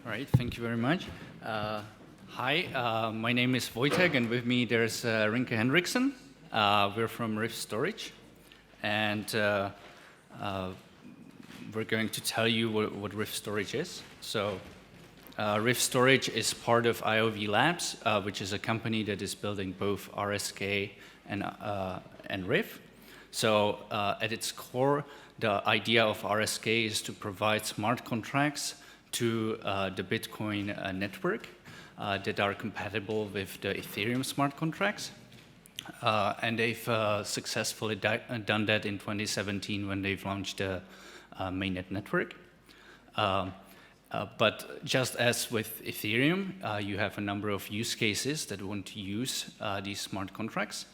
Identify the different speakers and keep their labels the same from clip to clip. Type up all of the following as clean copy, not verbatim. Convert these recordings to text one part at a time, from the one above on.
Speaker 1: All right, thank you very much. Hi, my name is Vojtech, and with me there's Rinke Henriksen. We're from RIF Storage, and we're going to tell you what RIF Storage is. So, RIF Storage is part of IOV Labs, which is a company that is building both RSK and RIF. So, at its core, the idea of RSK is to provide smart contracts to the Bitcoin network that are compatible with the Ethereum smart contracts. And they've successfully done that in 2017 when they've launched the mainnet network. But just as with Ethereum, you have a number of use cases that want to use these smart contracts.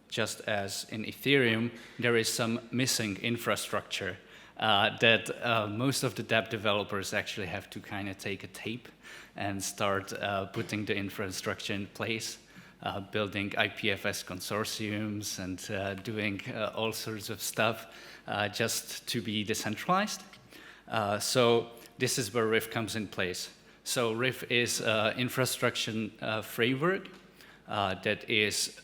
Speaker 1: Just as in Ethereum, there is some missing infrastructure that most of the dApp developers actually have to kind of take a tape and start putting the infrastructure in place, building IPFS consortiums and doing all sorts of stuff just to be decentralized. So this is where RIF comes in place. So RIF is an infrastructure framework that is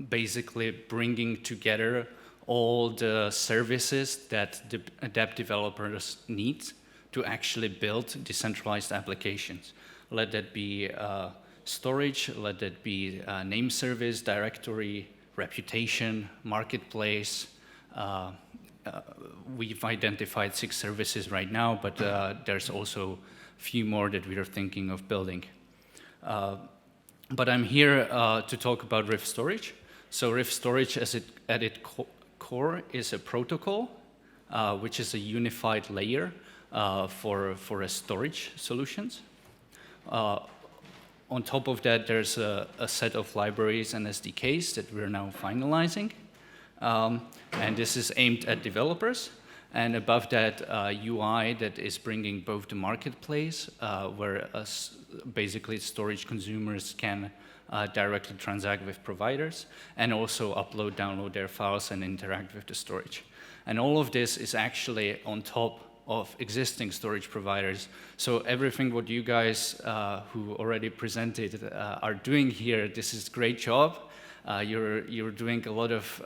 Speaker 1: basically bringing together all the services that the dApp developers need to actually build decentralized applications. Let that be storage, let that be name service, directory, reputation, marketplace. We've identified 6 services right now, but there's also a few more that we are thinking of building. But I'm here to talk about RIF Storage. So RIF Storage, at its core, is a protocol, which is a unified layer for a storage solutions. On top of that, there's a set of libraries and SDKs that we're now finalizing. And this is aimed at developers. And above that, UI that is bringing both the marketplace, where basically storage consumers can directly transact with providers, and also upload, download their files, and interact with the storage. And all of this is actually on top of existing storage providers. So everything what you guys who already presented are doing here, this is a great job. You're doing a lot of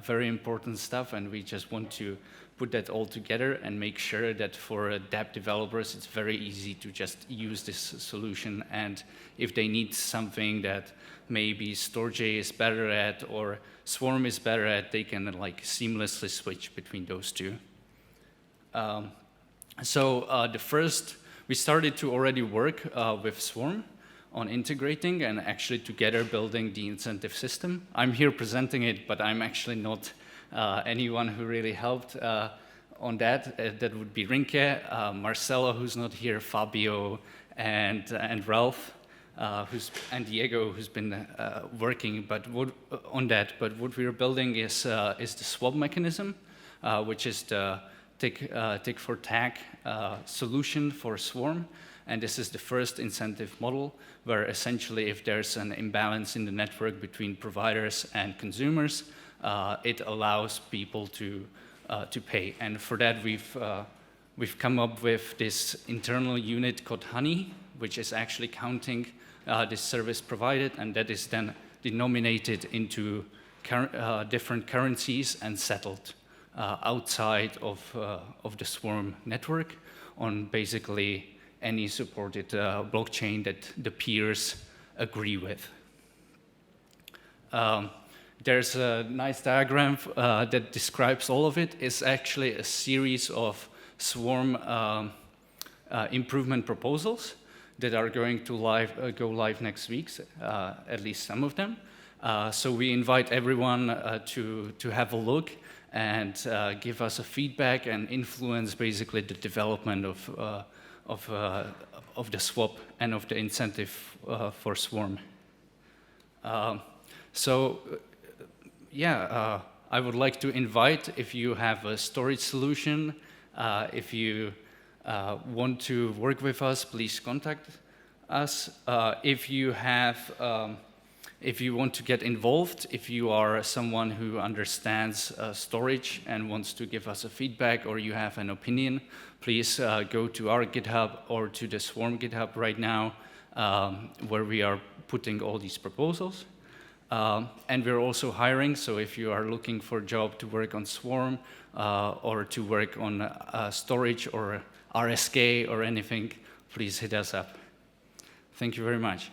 Speaker 1: very important stuff, and we just want to put that all together and make sure that for dApp developers, it's very easy to just use this solution. And if they need something that maybe Storj is better at or Swarm is better at, they can like seamlessly switch between those two. We started to already work with Swarm on integrating and actually together building the incentive system. I'm here presenting it, but I'm actually not anyone who really helped on that. That would be Rinke, Marcelo, who's not here, Fabio, and Ralph, and Diego, who's been working on that. But what we're building is the swap mechanism, which is the tick for tag solution for Swarm. And this is the first incentive model where essentially if there's an imbalance in the network between providers and consumers, it allows people to pay. And for that, we've come up with this internal unit called Honey, which is actually counting this service provided, and that is then denominated into different currencies and settled outside of the Swarm network on basically any supported blockchain that the peers agree with. There's a nice diagram that describes all of it. It's actually a series of Swarm improvement proposals that are going to go live next week, at least some of them. So we invite everyone to have a look and give us a feedback and influence basically the development of the swap and of the incentive for Swarm. I would like to invite, if you have a storage solution, if you want to work with us, please contact us. If If you want to get involved, if you are someone who understands storage and wants to give us a feedback, or you have an opinion, please go to our GitHub or to the Swarm GitHub right now, where we are putting all these proposals. And we're also hiring, so if you are looking for a job to work on Swarm or to work on storage or RSK or anything, please hit us up. Thank you very much.